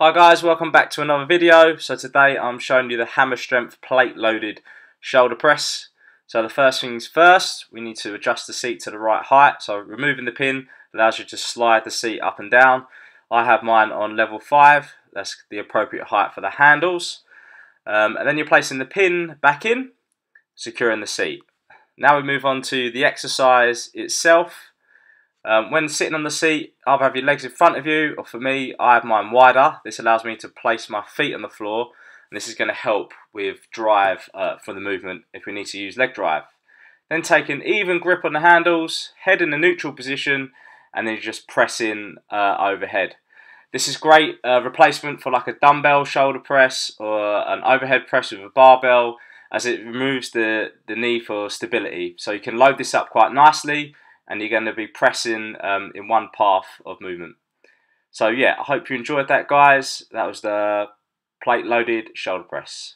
Hi guys, welcome back to another video. So today I'm showing you the hammer strength plate loaded shoulder press. So the first things first, we need to adjust the seat to the right height. So removing the pin allows you to slide the seat up and down. I have mine on level 5, that's the appropriate height for the handles. And then you're placing the pin back in, securing the seat. Now we move on to the exercise itself. When sitting on the seat, either have your legs in front of you, or for me, I have mine wider. This allows me to place my feet on the floor, and this is going to help with drive for the movement if we need to use leg drive. Then take an even grip on the handles, head in the neutral position, and then just press in overhead. This is great replacement for like a dumbbell shoulder press or an overhead press with a barbell, as it removes the need for stability. So you can load this up quite nicely, and you're going to be pressing in one path of movement. So yeah, I hope you enjoyed that, guys. That was the plate loaded shoulder press.